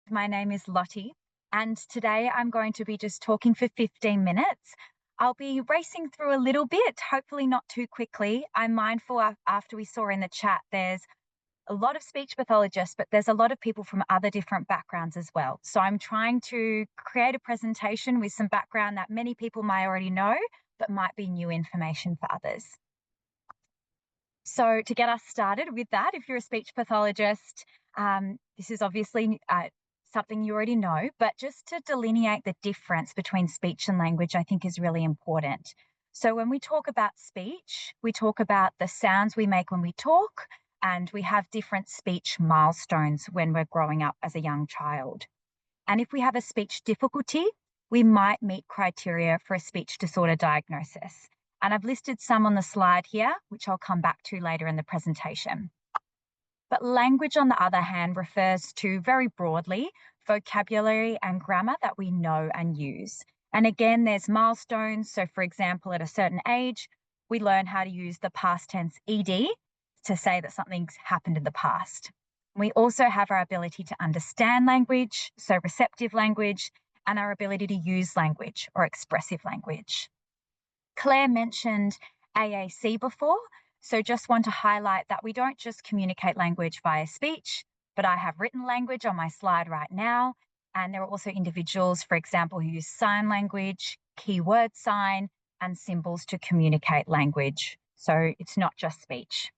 My name is Lottie, and today I'm going to be just talking for 15 minutes. I'll be racing through a little bit, hopefully not too quickly. I'm mindful after we saw in the chat, there's a lot of speech pathologists, but there's a lot of people from other different backgrounds as well. So I'm trying to create a presentation with some background that many people might already know, but might be new information for others. So to get us started with that, if you're a speech pathologist, this is obviously something you already know, but just to delineate the difference between speech and language, I think is really important. So when we talk about speech, we talk about the sounds we make when we talk, and we have different speech milestones when we're growing up as a young child. And if we have a speech difficulty, we might meet criteria for a speech disorder diagnosis. And I've listed some on the slide here, which I'll come back to later in the presentation. But language, on the other hand, refers to very broadly vocabulary and grammar that we know and use. And again, there's milestones. So for example, at a certain age, we learn how to use the past tense ed to say that something's happened in the past. We also have our ability to understand language, so receptive language, and our ability to use language or expressive language. Claire mentioned AAC before, so just want to highlight that we don't just communicate language via speech, but I have written language on my slide right now, and there are also individuals, for example, who use sign language, keyword sign, and symbols to communicate language. So it's not just speech.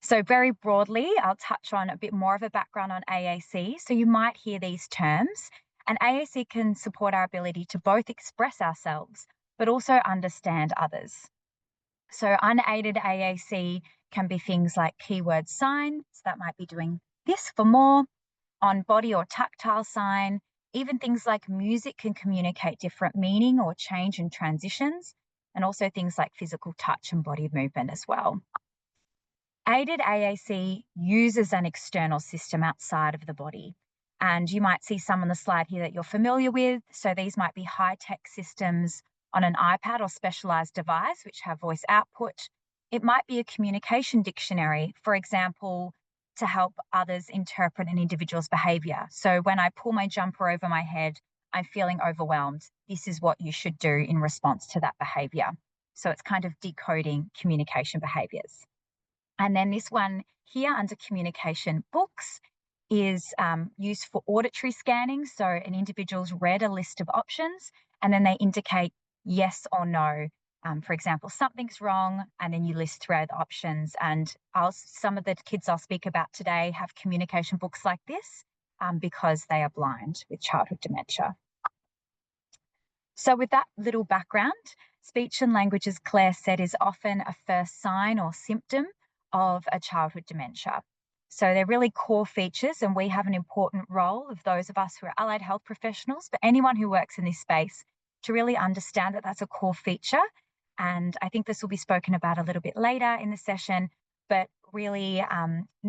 So very broadly, I'll touch on a bit more of a background on AAC. So you might hear these terms, and AAC can support our ability to both express ourselves, but also understand others. So unaided AAC can be things like keyword sign, so that might be doing this for more, on body or tactile sign, even things like music can communicate different meaning or change in transitions, and also things like physical touch and body movement as well. Aided AAC uses an external system outside of the body. And you might see some on the slide here that you're familiar with. So these might be high-tech systems on an iPad or specialized device which have voice output. It might be a communication dictionary, for example, to help others interpret an individual's behavior. So when I pull my jumper over my head, I'm feeling overwhelmed. This is what you should do in response to that behavior. So it's kind of decoding communication behaviors. And then this one here under communication books is used for auditory scanning. So an individual's read a list of options and then they indicate yes or no. For example, something's wrong, and then you list through the options. And some of the kids I'll speak about today have communication books like this because they are blind with childhood dementia. So with that little background, speech and language, as Claire said, is often a first sign or symptom of a childhood dementia. So they're really core features, and we have an important role of those of us who are allied health professionals, but anyone who works in this space, to really understand that that's a core feature. And I think this will be spoken about a little bit later in the session, but really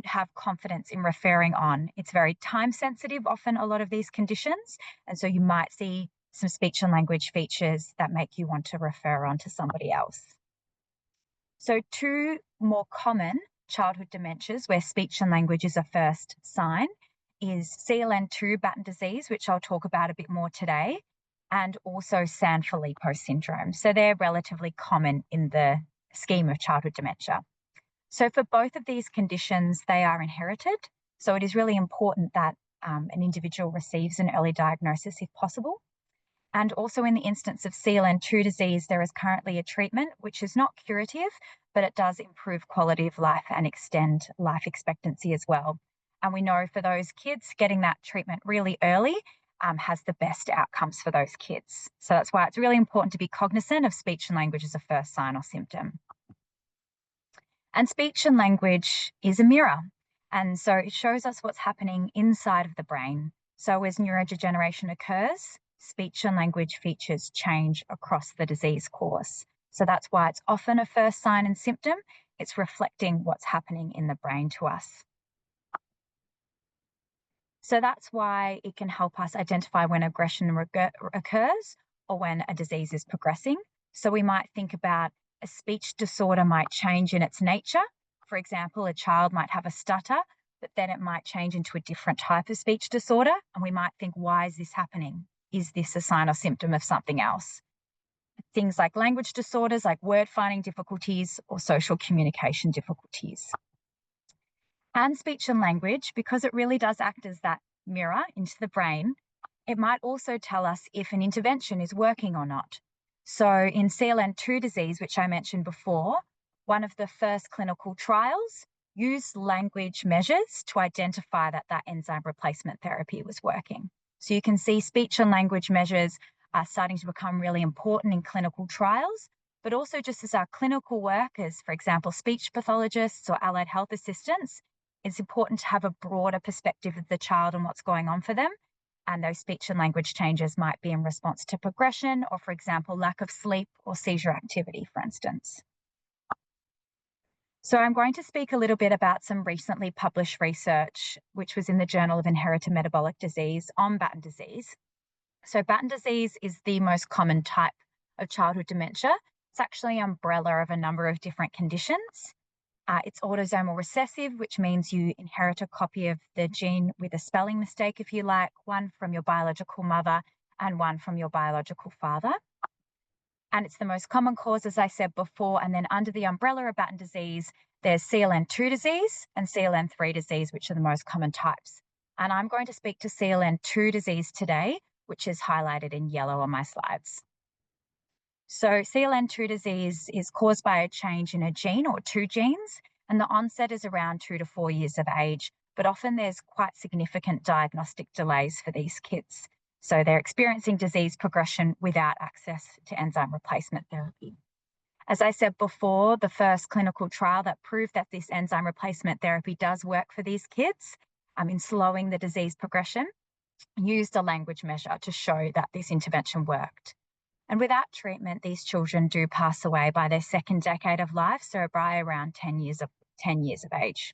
have confidence in referring on. It's very time sensitive, often a lot of these conditions. And so you might see some speech and language features that make you want to refer on to somebody else. So two more common childhood dementias where speech and language is a first sign is CLN2 Batten disease, which I'll talk about a bit more today, and also Sanfilippo syndrome. So they're relatively common in the scheme of childhood dementia. So for both of these conditions, they are inherited. So it is really important that an individual receives an early diagnosis if possible. And also in the instance of CLN2 disease, there is currently a treatment which is not curative, but it does improve quality of life and extend life expectancy as well. And we know for those kids, getting that treatment really early has the best outcomes for those kids. So that's why it's really important to be cognizant of speech and language as a first sign or symptom. And speech and language is a mirror. And so it shows us what's happening inside of the brain. So as neurodegeneration occurs, speech and language features change across the disease course. So that's why it's often a first sign and symptom. It's reflecting what's happening in the brain to us. So that's why it can help us identify when aggression occurs or when a disease is progressing. So we might think about a speech disorder might change in its nature. For example, a child might have a stutter but then it might change into a different type of speech disorder. And we might think, why is this happening? Is this a sign or symptom of something else? Things like language disorders, like word finding difficulties or social communication difficulties. And speech and language, because it really does act as that mirror into the brain, it might also tell us if an intervention is working or not. So in CLN2 disease, which I mentioned before, one of the first clinical trials used language measures to identify that that enzyme replacement therapy was working. So you can see speech and language measures are starting to become really important in clinical trials, but also just as our clinical workers, for example, speech pathologists or allied health assistants, it's important to have a broader perspective of the child and what's going on for them. And those speech and language changes might be in response to progression or, for example, lack of sleep or seizure activity, for instance. So I'm going to speak a little bit about some recently published research, which was in the Journal of Inherited Metabolic Disease on Batten disease. So Batten disease is the most common type of childhood dementia. It's actually an umbrella of a number of different conditions. It's autosomal recessive, which means you inherit a copy of the gene with a spelling mistake, if you like, one from your biological mother and one from your biological father. And it's the most common cause, as I said before. And then under the umbrella of Batten disease, there's CLN2 disease and CLN3 disease, which are the most common types. And I'm going to speak to CLN2 disease today, which is highlighted in yellow on my slides. So CLN2 disease is caused by a change in a gene or two genes, and the onset is around 2 to 4 years of age, but often there's quite significant diagnostic delays for these kids. So they're experiencing disease progression without access to enzyme replacement therapy. As I said before, the first clinical trial that proved that this enzyme replacement therapy does work for these kids in slowing the disease progression used a language measure to show that this intervention worked. And without treatment, these children do pass away by their second decade of life, so by around 10 years of age.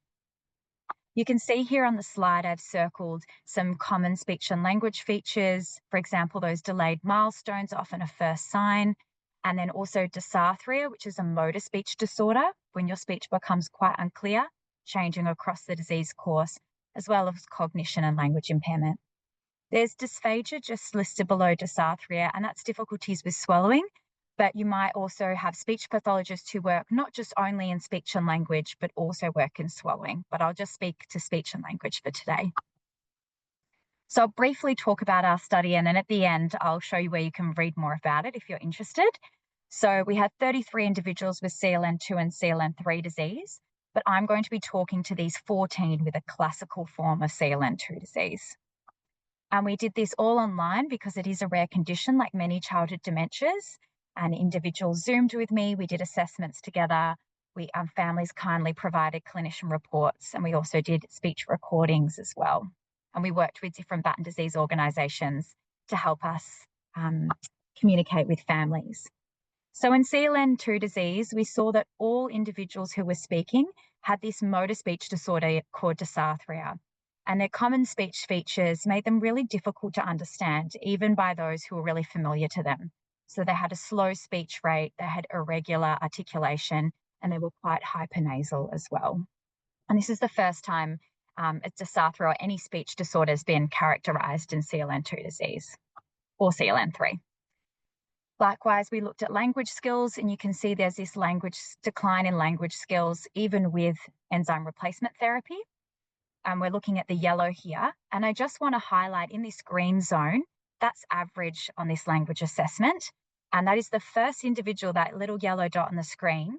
You can see here on the slide, I've circled some common speech and language features. For example, those delayed milestones are often a first sign. And then also dysarthria, which is a motor speech disorder, when your speech becomes quite unclear, changing across the disease course, as well as cognition and language impairment. There's dysphagia just listed below dysarthria, and that's difficulties with swallowing, but you might also have speech pathologists who work not just only in speech and language, but also work in swallowing. But I'll just speak to speech and language for today. So I'll briefly talk about our study, and then at the end, I'll show you where you can read more about it if you're interested. So we had 33 individuals with CLN2 and CLN3 disease, but I'm going to be talking to these 14 with a classical form of CLN2 disease. And we did this all online because it is a rare condition like many childhood dementias. And individuals Zoomed with me, we did assessments together. Families kindly provided clinician reports, and we also did speech recordings as well. And we worked with different Batten disease organisations to help us communicate with families. So in CLN2 disease, we saw that all individuals who were speaking had this motor speech disorder called dysarthria. And their common speech features made them really difficult to understand, even by those who were really familiar to them. So they had a slow speech rate, they had irregular articulation, and they were quite hypernasal as well. And this is the first time a dysarthria or any speech disorder has been characterised in CLN2 disease or CLN3. Likewise, we looked at language skills, and you can see there's this decline in language skills, even with enzyme replacement therapy. And we're looking at the yellow here. And I just want to highlight in this green zone, that's average on this language assessment. And that is the first individual, that little yellow dot on the screen,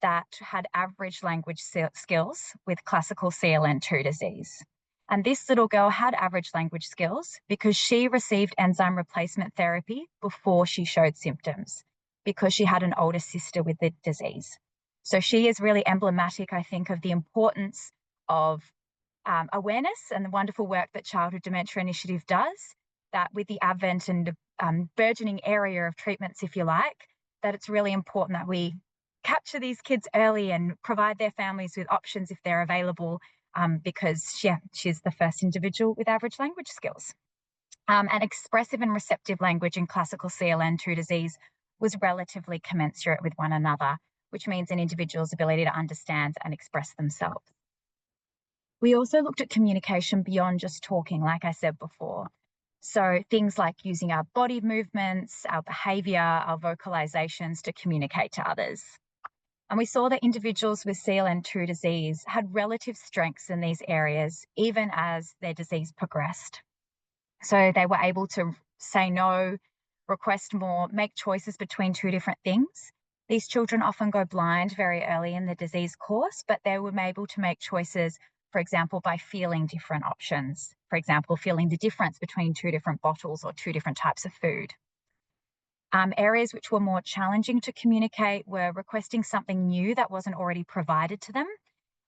that had average language skills with classical CLN2 disease. And this little girl had average language skills because she received enzyme replacement therapy before she showed symptoms, because she had an older sister with the disease. So she is really emblematic, I think, of the importance of awareness and the wonderful work that Childhood Dementia Initiative does, that with the advent and burgeoning area of treatments, if you like, that it's really important that we capture these kids early and provide their families with options if they're available, because she's the first individual with average language skills. And expressive and receptive language in classical CLN2 disease was relatively commensurate with one another, which means an individual's ability to understand and express themselves. We also looked at communication beyond just talking, like I said before. So things like using our body movements, our behaviour, our vocalizations to communicate to others. And we saw that individuals with CLN2 disease had relative strengths in these areas, even as their disease progressed. So they were able to say no, request more, make choices between two different things. These children often go blind very early in the disease course, but they were able to make choices, for example, by feeling different options. For example, feeling the difference between two different bottles or two different types of food. Areas which were more challenging to communicate were requesting something new that wasn't already provided to them,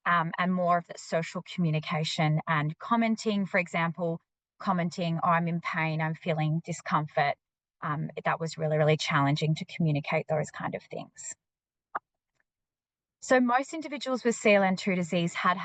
and more of the social communication and commenting, for example, commenting, oh, I'm in pain, I'm feeling discomfort. That was really, really challenging to communicate those kind of things. So most individuals with CLN2 disease had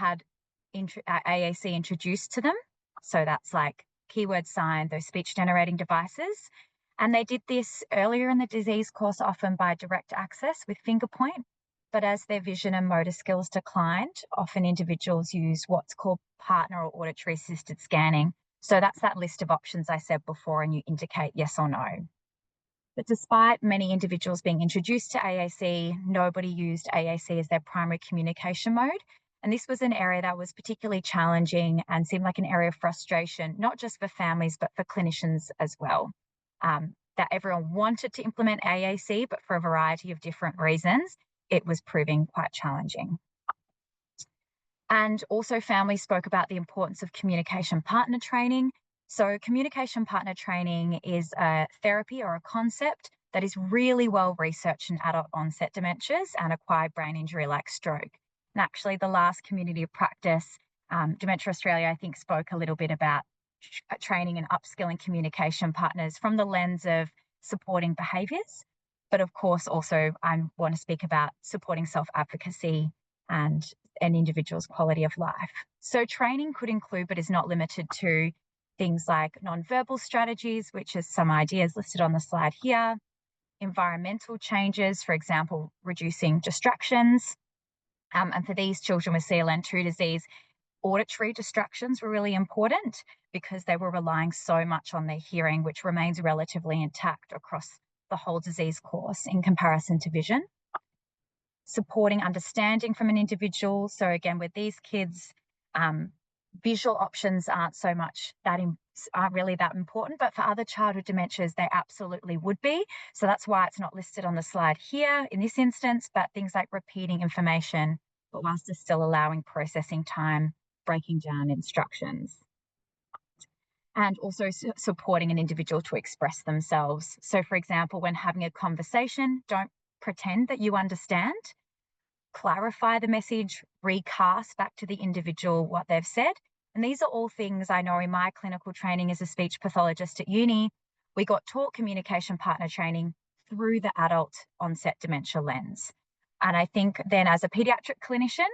AAC introduced to them. So that's like keyword sign, those speech generating devices. And they did this earlier in the disease course, often by direct access with finger point. But as their vision and motor skills declined, often individuals use what's called partner or auditory assisted scanning. So that's that list of options I said before, and you indicate yes or no. But despite many individuals being introduced to AAC, nobody used AAC as their primary communication mode. And this was an area that was particularly challenging and seemed like an area of frustration, not just for families, but for clinicians as well. That everyone wanted to implement AAC, but for a variety of different reasons, it was proving quite challenging. And also families spoke about the importance of communication partner training. So communication partner training is a therapy or a concept that is really well researched in adult onset dementias and acquired brain injury like stroke. And actually the last community of practice, Dementia Australia, I think spoke a little bit about training and upskilling communication partners from the lens of supporting behaviours. But of course, also I want to speak about supporting self-advocacy and an individual's quality of life. So training could include, but is not limited to, things like non-verbal strategies, which is some ideas listed on the slide here, environmental changes, for example, reducing distractions. And for these children with CLN2 disease, auditory distractions were really important because they were relying so much on their hearing, which remains relatively intact across the whole disease course in comparison to vision. Supporting understanding from an individual. So again, with these kids, visual options aren't really that important, but for other childhood dementias, they absolutely would be. So that's why it's not listed on the slide here in this instance, but things like repeating information, but whilst it's still allowing processing time, breaking down instructions. And also supporting an individual to express themselves. So for example, when having a conversation, don't pretend that you understand. Clarify the message, recast back to the individual what they've said. And these are all things I know in my clinical training as a speech pathologist at uni, we got taught communication partner training through the adult onset dementia lens. And I think then as a pediatric clinician,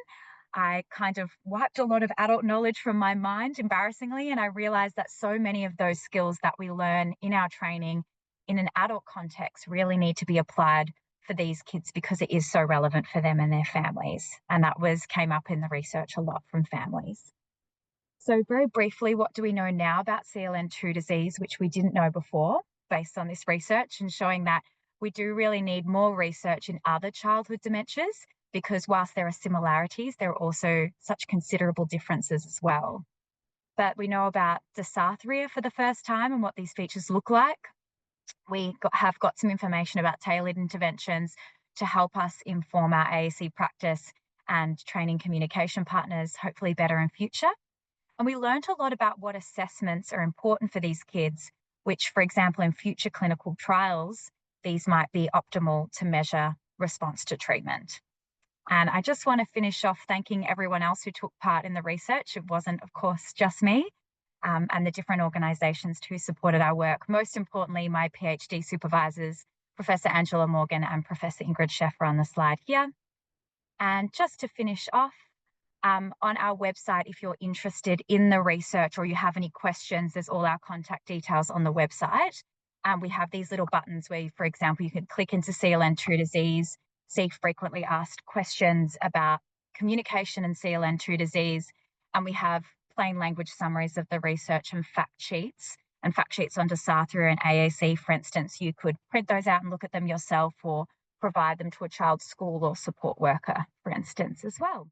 I kind of wiped a lot of adult knowledge from my mind, embarrassingly, and I realized that so many of those skills that we learn in our training in an adult context really need to be applied for these kids because it is so relevant for them and their families. And that came up in the research a lot from families. So very briefly, what do we know now about CLN2 disease, which we didn't know before, based on this research, and showing that we do really need more research in other childhood dementias, because whilst there are similarities, there are also such considerable differences as well. But we know about dysarthria for the first time and what these features look like. We have got some information about tailored interventions to help us inform our AAC practice and training communication partners, hopefully better in future. And we learned a lot about what assessments are important for these kids, which, for example, in future clinical trials, these might be optimal to measure response to treatment. And I just want to finish off thanking everyone else who took part in the research. It wasn't, of course, just me, and the different organisations who supported our work. Most importantly, my PhD supervisors, Professor Angela Morgan and Professor Ingrid Scheffer on the slide here. And just to finish off, on our website, if you're interested in the research or you have any questions, there's all our contact details on the website. We have these little buttons where, for example, you can click into CLN2 disease, see frequently asked questions about communication and CLN2 disease, And we have plain language summaries of the research and fact sheets onto SARTHRU and AAC. For instance, you could print those out and look at them yourself or provide them to a child's school or support worker, for instance, as well.